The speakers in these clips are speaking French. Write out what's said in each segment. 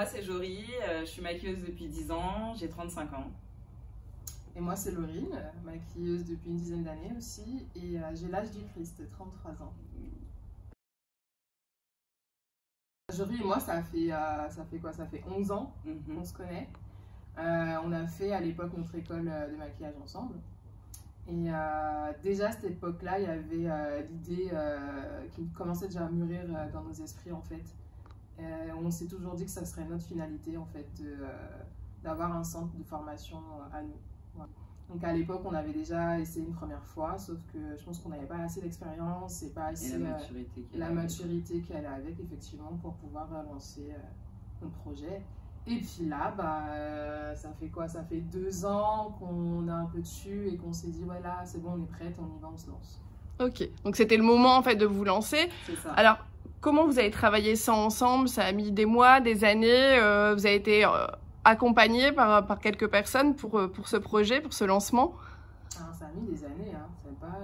moi c'est Jory, je suis maquilleuse depuis 10 ans, j'ai 35 ans. Et moi c'est Laurine, maquilleuse depuis une dizaine d'années aussi, et j'ai l'âge du Christ, 33 ans. Jory et moi ça fait quoi? Ça fait 11 ans qu'on se connaît. On a fait à l'époque notre école de maquillage ensemble. Et déjà à cette époque-là, il y avait l'idée qui commençait déjà à mûrir dans nos esprits en fait. On s'est toujours dit que ça serait notre finalité en fait d'avoir un centre de formation à nous. Voilà. Donc à l'époque, on avait déjà essayé une première fois, sauf que je pense qu'on n'avait pas assez d'expérience et pas assez la maturité qu'elle a avec effectivement pour pouvoir lancer notre projet. Et puis là, ça fait quoi? Ça fait 2 ans qu'on est un peu dessus et qu'on s'est dit, ouais là, c'est bon, on est prête, on y va, on se lance. Ok, donc c'était le moment en fait de vous lancer. C'est ça. Alors, comment vous avez travaillé ça ensemble? Ça a mis des mois, des années. Vous avez été accompagné par quelques personnes pour ce projet, pour ce lancement? Alors, ça a mis des années, hein. C'est pas,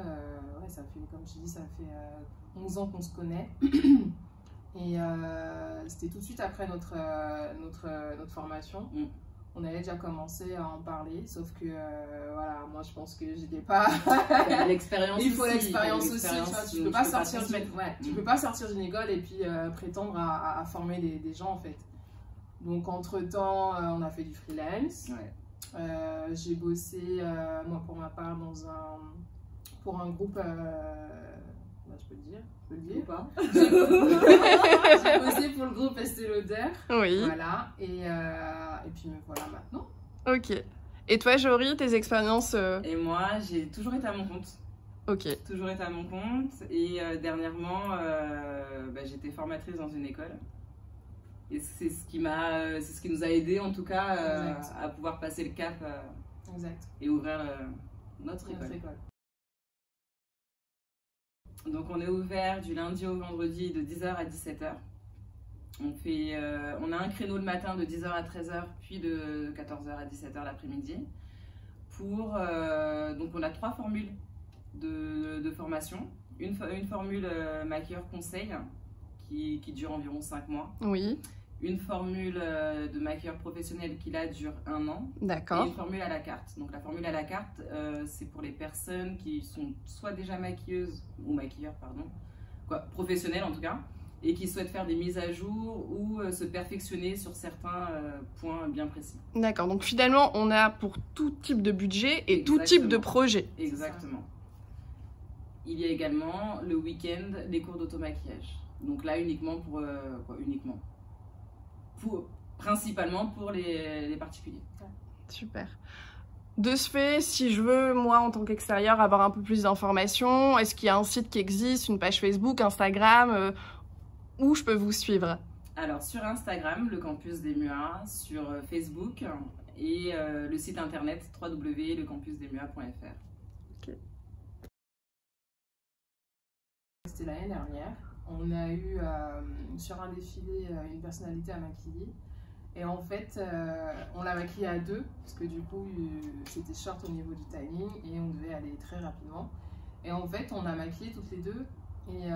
ouais, ça fait, comme je te dis, ça fait 11 ans qu'on se connaît. Et c'était tout de suite après notre formation. On avait déjà commencé à en parler, sauf que voilà, moi je pense que j'étais pas. L'expérience. Il faut l'expérience aussi. Tu peux pas sortir d'une école et puis prétendre à former des gens en fait. Donc entre temps, on a fait du freelance. Ouais. J'ai bossé moi pour ma part pour un groupe. Je peux le dire. Ou pas. J'ai bossé pour le groupe Estée Lauder. Oui. Voilà. Et puis me voilà maintenant. Ok. Et toi, Jory, tes expériences Et moi, j'ai toujours été à mon compte. Ok. Toujours été à mon compte. Et dernièrement, j'étais formatrice dans une école. Et c'est ce qui nous a aidé en tout cas à pouvoir passer le cap et ouvrir notre école. Donc on est ouvert du lundi au vendredi de 10h à 17h. On a un créneau le matin de 10h à 13h, puis de 14h à 17h l'après-midi. Donc on a 3 formules de formation. Une formule maquilleur conseil qui dure environ 5 mois. Oui. Une formule de maquilleur professionnel qui là dure 1 an. D'accord. Et une formule à la carte. Donc la formule à la carte, c'est pour les personnes qui sont soit déjà maquilleuses, ou maquilleurs, pardon, professionnelles en tout cas, et qui souhaitent faire des mises à jour ou se perfectionner sur certains points bien précis. D'accord, donc finalement on a pour tout type de budget et tout type de projet. Exactement. Il y a également le week-end les cours d'automaquillage. Donc là uniquement principalement pour les particuliers. Super. De ce fait, si je veux, moi, en tant qu'extérieur, avoir un peu plus d'informations, est-ce qu'il y a un site qui existe, une page Facebook, Instagram, où je peux vous suivre? Alors, sur Instagram, le campus des MUA, sur Facebook et le site internet www.lecampusdesmua.fr. Ok. C'était l'année dernière. On a eu sur un défilé une personnalité à maquiller. Et en fait, on l'a maquillée à 2, parce que du coup, c'était short au niveau du timing et on devait aller très rapidement. Et en fait, on a maquillé toutes les deux. Et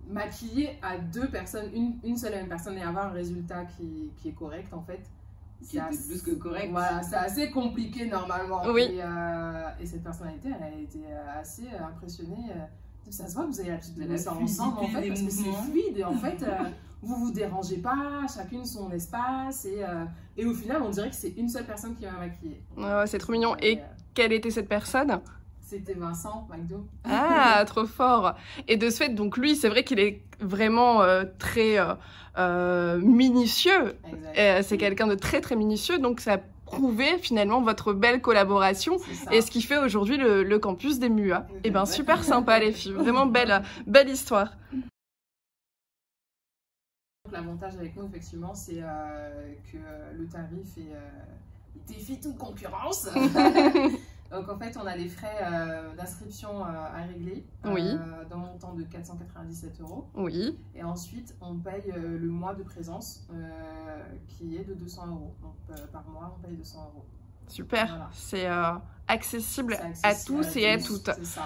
maquiller à 2 personnes, une seule et même personne, et avoir un résultat qui est correct, en fait. C'est plus que correct. Voilà, c'est assez compliqué normalement. Oui. Et cette personnalité, elle a été assez impressionnée. Ça se voit que vous avez l'habitude de bosser ensemble en fait, parce que c'est fluide et en fait vous vous dérangez pas, chacune son espace et au final on dirait que c'est une seule personne qui va maquiller. Ouais, c'est trop mignon. Et quelle était cette personne? C'était Vincent McDo. Ah, trop fort. Et de ce fait, donc lui, c'est vrai qu'il est vraiment très minutieux. C'est quelqu'un de très très minutieux, donc ça prouver finalement votre belle collaboration et ce qui fait aujourd'hui le campus des MUA. Et ben super sympa les filles, vraiment belle histoire. L'avantage avec nous effectivement c'est que le tarif défie toute concurrence. Donc en fait on a les frais d'inscription à régler d'un montant de 497 €. Oui. Et ensuite on paye le mois de présence qui est de 200 €. Donc par mois on paye 200 €. Super, voilà. C'est accessible à tous et à toutes. C'est ça.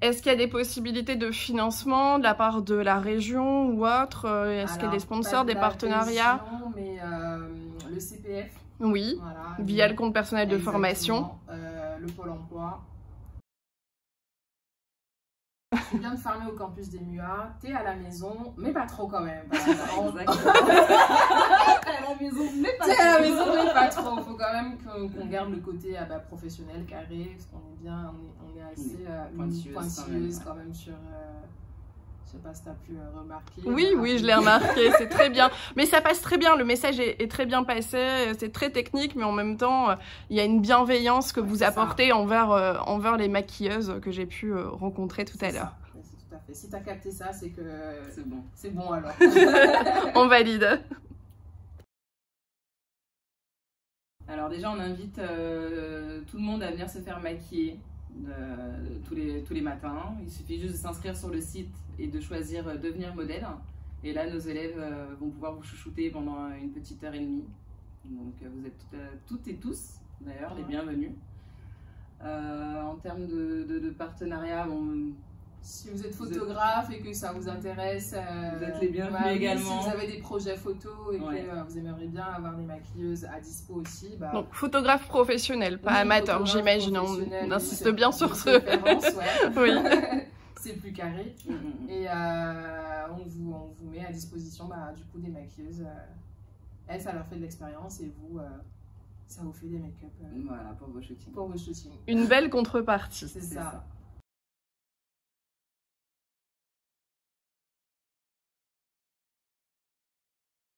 Est-ce qu'il y a des possibilités de financement de la part de la région ou autre? Est-ce qu'il y a des sponsors, des partenariats? Région, mais le CPF. Oui, voilà, via le compte personnel de formation. Le Pôle emploi. Tu viens de farmer au campus des MUA, t'es à la maison, mais pas trop quand même. T'es à la maison, mais pas trop. Faut quand même qu'on garde le côté professionnel, carré, parce qu'on est bien, on est assez pointilleuse quand même sur... je sais pas si tu as pu remarquer. Oui, je l'ai remarqué, c'est très bien. Mais ça passe très bien, le message est très bien passé, c'est très technique, mais en même temps, il y a une bienveillance que vous apportez envers les maquilleuses que j'ai pu rencontrer tout à l'heure. Tout à fait. Si tu as capté ça, c'est que c'est bon. C'est bon alors. On valide. Alors déjà, on invite tout le monde à venir se faire maquiller. Tous les matins. Il suffit juste de s'inscrire sur le site et de choisir devenir modèle. Et là, nos élèves vont pouvoir vous chouchouter pendant une petite heure et demie. Donc vous êtes toutes et tous, d'ailleurs, les bienvenus. En termes de partenariat, si vous êtes photographe et que ça vous intéresse, vous êtes les bienvenus également. Si vous avez des projets photos et que vous aimeriez bien avoir des maquilleuses à dispo aussi. Donc photographe professionnel, pas amateur, j'imagine. On insiste bien sur ce. Oui. C'est plus carré. Et on vous met à disposition du coup des maquilleuses. Elles, ça leur fait de l'expérience et vous, ça vous fait des make-up. Voilà, pour vos shootings. Pour vos shootings. Une belle contrepartie. C'est ça.